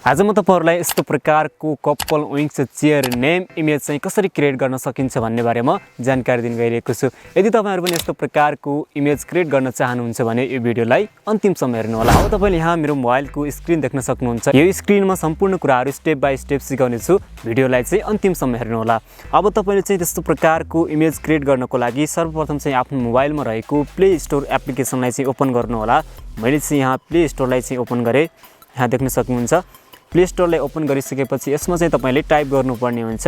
आज म तपाईहरुलाई यस्तो प्रकारको couple wings chair name image चाहिँ कसरी क्रिएट गर्न सकिन्छ भन्ने बारेमा जानकारी दिन गइरहेको छु। यदि तपाईहरु पनि यस्तो प्रकारको इमेज क्रिएट गर्न चाहनुहुन्छ भने यो भिडियोलाई अन्तिमसम्म हेर्नु होला। अब तपाईले यहाँ मेरो मोबाइलको स्क्रिन देख्न सक्नुहुन्छ। यो स्क्रिनमा सम्पूर्ण कुराहरु स्टेप बाइ स्टेप सिकाउने छु। भिडियोलाई चाहिँ अन्तिमसम्म हेर्नु होला। अब तपाईले चाहिँ त्यस्तो प्रकारको इमेज क्रिएट गर्नको लागि सर्वप्रथम चाहिँ आफ्नो मोबाइलमा रहेको प्ले स्टोर एप्लिकेसनलाई चाहिँ ओपन गर्नु होला। मैले चाहिँ यहाँ प्ले स्टोरलाई चाहिँ ओपन गरे। यहाँ देख्न सक्नुहुन्छ। प्ले स्टोरलाई ओपन गरिसकेपछि यसमा चाहिँ तपाईले टाइप गर्नुपर्ने हुन्छ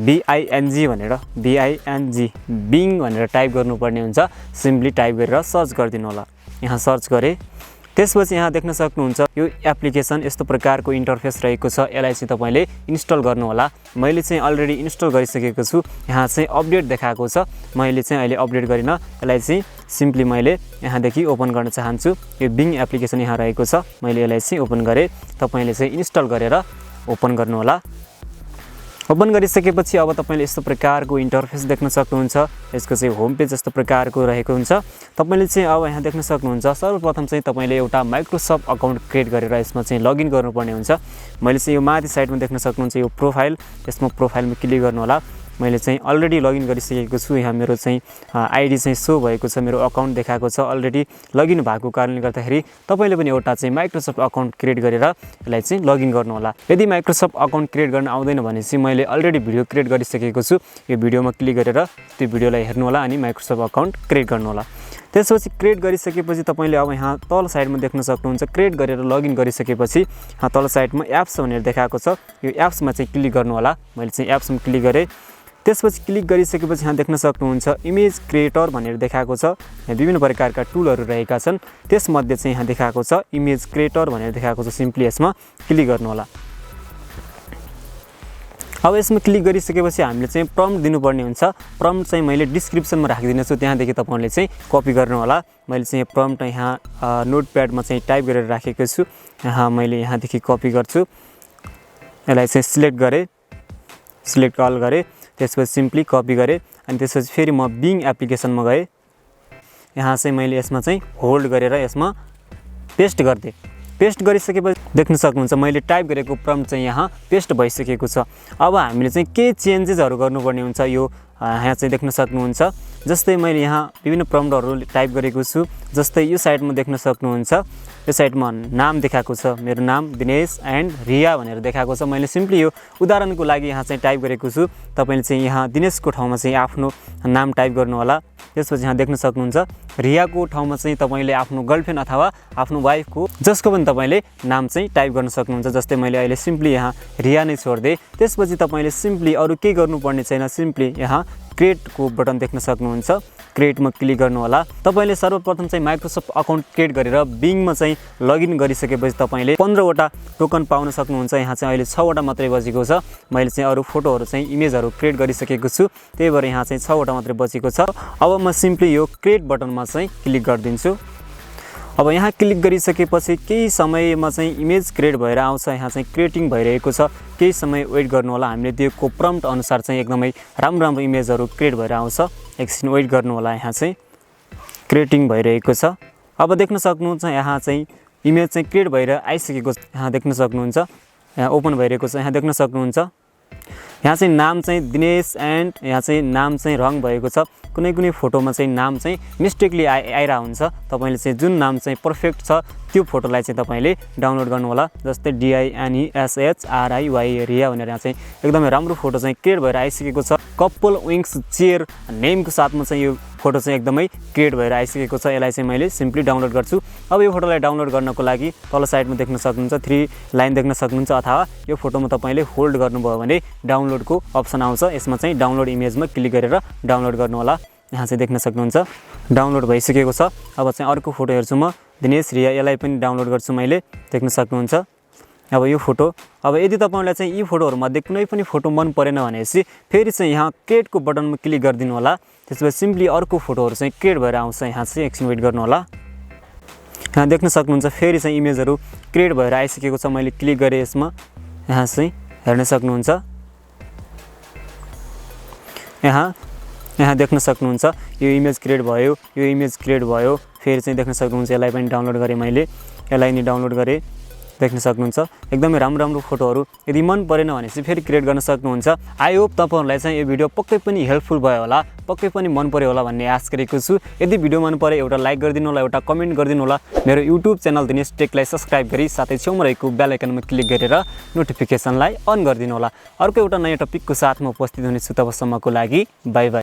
BING भनेर बिङ भनेर टाइप गर्नुपर्ने हुन्छ। सिम्पली टाइप गरेर सर्च गरिदिनु होला। यहाँ सर्च गरे त्यसपछि यहाँ देख्न सक्नुहुन्छ यो एप्लिकेसन यस्तो प्रकारको इन्टरफेस रहेको छ। यसलाई चाहिँ तपाईले इन्स्टल गर्नु होला। मैले चाहिँ अलरेडी इन्स्टल गरिसकेको छु। यहाँ चाहिँ अपडेट देखाएको छ। मैले चाहिँ अहिले अपडेट गरिन यसलाई चाहिँ सिम्पली मैले यहाँदेखि ओपन गर्न चाहन्छु। यो बिङ एप्लिकेसन यहाँ रहेको छ। मैले यसलाई चाहिँ ओपन गरे। तपाईले चाहिँ इन्स्टल गरेर ओपन गर्नु होला। ओपन गरिसकेपछि अब तपाईले यस्तो प्रकारको इन्टरफेस देख्न सक्नुहुन्छ। यसको चाहिँ होम पेज यस्तो प्रकारको रहेको हुन्छ। तपाईले चाहिँ अब यहाँ देख्न सक्नुहुन्छ सर्वप्रथम चाहिँ तपाईले एउटा माइक्रोसफ्ट अकाउन्ट क्रिएट गरेर यसमा चाहिँ लगइन गर्नुपर्ने हुन्छ। मैले चाहिँ यो माथि साइडमा देख्न सक्नुहुन्छ यो प्रोफाइल, यसमा प्रोफाइलमा क्लिक गर्नु होला। मैले चाहिँ अलरेडी लगइन गरिसकेको छु। यहाँ मेरो चाहिँ आईडी चाहिँ सो भएको छ, मेरो अकाउन्ट देखाएको छ। अलरेडी लगइन भएको कारणले गर्दाखेरि तपाईले पनि एउटा चाहिँ माइक्रोसफ्ट अकाउन्ट क्रिएट गरेर यसलाई चाहिँ लगइन गर्नु होला। यदि माइक्रोसफ्ट अकाउन्ट क्रिएट गर्न आउँदैन भने चाहिँ मैले अलरेडी भिडियो क्रिएट गरिसकेको छु। यो भिडियोमा क्लिक गरेर त्यो भिडियोलाई हेर्नु होला अनि माइक्रोसफ्ट अकाउन्ट क्रिएट गर्नु होला। त्यसपछि क्रिएट गरिसकेपछि तपाईले अब यहाँ तल साइडमा देख्न सक्नुहुन्छ। क्रिएट गरेर लगइन गरिसकेपछि यहाँ तल साइडमा एप्स भनेर देखाएको छ। यो एप्समा चाहिँ क्लिक गर्नु होला। मैले चाहिँ एप्समा क्लिक गरे। त्यसपछि क्लिक गरिसकेपछि यहाँ देख्न सक्नुहुन्छ इमेज क्रिएटर भनेर देखाएको छ। यहाँ विभिन्न प्रकारका टुलहरु रहेका छन्। त्यसमध्ये चाहिँ यहाँ देखाएको छ इमेज क्रिएटर भनेर देखाएको छ। सिम्पली यसमा क्लिक गर्नु होला। अब यसमा क्लिक गरिसकेपछि हामीले चाहिँ प्रम्प्ट दिनुपर्ने हुन्छ। प्रम्प्ट चाहिँ मैले डिस्क्रिप्सनमा राखिदिनेछु, त्यहाँदेखि तपाईहरुले चाहिँ कपी गर्नु होला। मैले चाहिँ प्रम्प्ट यहाँ नोटप्याडमा चाहिँ टाइप गरेर राखेको छु। यहाँ मैले यहाँदेखि कपी गर्छु। यसलाई चाहिँ सिलेक्ट गरे, सिलेक्ट अल गरे। त्यसपछि सिम्पली कपी गरे अनि त्यसपछि फेरि म बिङ एप्लिकेसनमा गए। यहाँ चाहिँ मैले यसमा चाहिँ होल्ड गरेर यसमा पेस्ट गर्दै। पेस्ट गरिसकेपछि देख्न सक्नुहुन्छ मैले टाइप गरेको प्रम्प्ट चाहिँ यहाँ पेस्ट भइसकेको छ। अब हामीले चाहिँ के चेन्जेसहरु गर्नुपर्ने हुन्छ यो यहाँ चाहिँ देख्न सक्नुहुन्छ। जस्तै मैले यहाँ विभिन्न प्रम्प्टहरु टाइप गरेको छु। जस्तै यो साइडमा देख्न सक्नुहुन्छ। यो साइडमा नाम देखाएको छ। मेरो नाम दिनेश एन्ड रिया भनेर देखाएको छ। मैले सिम्पली यो उदाहरणको लागि यहाँ चाहिँ टाइप गरेको छु। तपाईले चाहिँ यहाँ दिनेशको ठाउँमा चाहिँ आफ्नो नाम टाइप गर्नु होला। त्यसपछि यहाँ देख्न सक्नुहुन्छ रियाको ठाउँमा चाहिँ तपाईले आफ्नो गर्लफ्रेन्ड अथवा आफ्नो वाइफको जसको पनि तपाईले नाम चाहिँ टाइप गर्न सक्नुहुन्छ। जस्तै मैले अहिले सिम्पली यहाँ रिया नै छोड्दे। त्यसपछि तपाईले सिम्पली अरु केही गर्नुपर्ने छैन। सिम्पली यहाँ क्रिएटको बटन देख्न सक्नुहुन्छ। क्रिएटमा क्लिक गर्नु होला। तपाईले सर्वप्रथम चाहिँ माइक्रोसफ्ट अकाउन्ट क्रिएट गरेर बिङमा चाहिँ लगइन गरिसकेपछि तपाईले 15 वटा टोकन पाउन सक्नुहुन्छ। यहाँ चाहिँ अहिले 6 वटा मात्रै बचेको छ। मैले चाहिँ अरु फोटोहरु चाहिँ इमेजहरु क्रिएट गरिसकेको छु। त्यही भएर यहाँ चाहिँ 6 वटा मात्रै बचेको छ। अब म सिम्पली यो क्रिएट बटनमा चाहिँ क्लिक गर्दिन्छु। अब यहाँ क्लिक गरिसकेपछि केही समयमा चाहिँ इमेज क्रिएट भएर आउँछ। यहाँ चाहिँ क्रिएटिङ भइरहेको छ। केही समय वेट गर्नु होला। हामीले दिएको प्रम्प्ट अनुसार चाहिँ एकदमै राम्रो इमेजहरु क्रिएट भएर आउँछ। एकछिन वेट गर्नु होला। यहाँ चाहिँ क्रिएटिङ भइरहेको छ। अब देख्न सक्नुहुन्छ यहाँ चाहिँ इमेज चाहिँ क्रिएट भएर आइसकेको छ। यहाँ देख्न सक्नुहुन्छ यहाँ ओपन भइरहेको छ। यहाँ देख्न सक्नुहुन्छ यहाँ चाहिँ नाम चाहिँ दिनेश एन्ड यहाँ चाहिँ नाम चाहिँ रङ भएको छ। कुनै फोटोमा चाहिँ नाम चाहिँ मिस्टेकली आइरा हुन्छ। तपाईले चाहिँ जुन नाम चाहिँ पर्फेक्ट छ त्यो फोटोलाई चाहिँ तपाईले डाउनलोड गर्नु होला। जस्तै DINESHRIY रिया भनेर यहाँ चाहिँ एकदमै राम्रो फोटो चाहिँ क्रिएट भएर आइसकेको छ। कपल विङ्स चेयर नेमको साथमा चाहिँ यो फोटो चाहिँ एकदमै क्रिएट भएर आइसकेको छ। यसलाई चाहिँ मैले सिम्पली डाउनलोड गर्छु। अब यो फोटोलाई डाउनलोड गर्नको लागि तल साइडमा देख्न सक्नुहुन्छ 3 लाइन देख्न सक्नुहुन्छ। अथवा यो फोटोमा तपाईले होल्ड गर्नुभयो भने डाउनलोडको अप्सन आउँछ। यसमा चाहिँ डाउनलोड इमेजमा क्लिक गरेर डाउनलोड गर्नु होला। यहाँ चाहिँ देख्न सक्नुहुन्छ डाउनलोड भइसकेको छ। अब चाहिँ अर्को फोटो हेर्छु म दिनेश रिया। यसलाई पनि डाउनलोड गर्छु मैले। देख्न सक्नुहुन्छ अब यो फोटो। अब यदि तपाईलाई चाहिँ यी फोटोहरुमध्ये कुनै पनि फोटो मन परेन भनेपछि फेरि चाहिँ यहाँ क्रिएटको बटनमा क्लिक गर्दिनु होला। त्यसपछि सिम्पली अर्को फोटोहरु चाहिँ क्रिएट भएर आउँछ। यहाँ चाहिँ एकछिन वेट गर्नु होला। यहाँ देख्न सक्नुहुन्छ फेरि चाहिँ इमेजहरु क्रिएट भएर आइसकेको छ। मैले क्लिक गरे यसमा। यहाँ चाहिँ हेर्न सक्नुहुन्छ। यहाँ देख्न सक्नुहुन्छ यो इमेज क्रिएट भयो। यो इमेज क्रिएट भयो। फेरि चाहिँ देख्न सक्नुहुन्छ यसलाई पनि डाउनलोड गरे मैले। यसलाई नि डाउनलोड गरे। देख्न सक्नुहुन्छ। एकदमै राम्रो फोटोहरू यदि मन परेन भने चाहिँ फेरि क्रिएट गर्न सक्नुहुन्छ। आई होप तपाईहरुलाई चाहिँ यो भिडियो पक्कै पनि हेल्पफुल भयो होला, पक्कै पनि मन पर्यो होला भन्ने आशा गरेको छु। यदि भिडियो मन परे एउटा लाइक गरिदिनु होला, एउटा कमेन्ट गरिदिनु होला। मेरो YouTube च्यानल दिनेश टेकलाई सब्स्क्राइब गरी साथै छेउमा रहेको बेल आइकनमा क्लिक गरेर नोटिफिकेसनलाई अन गरिदिनु होला। अर्को एउटा नयाँ टपिकको साथमा उपस्थित हुनेछु। तबसम्मको लागि बाइ बाइ।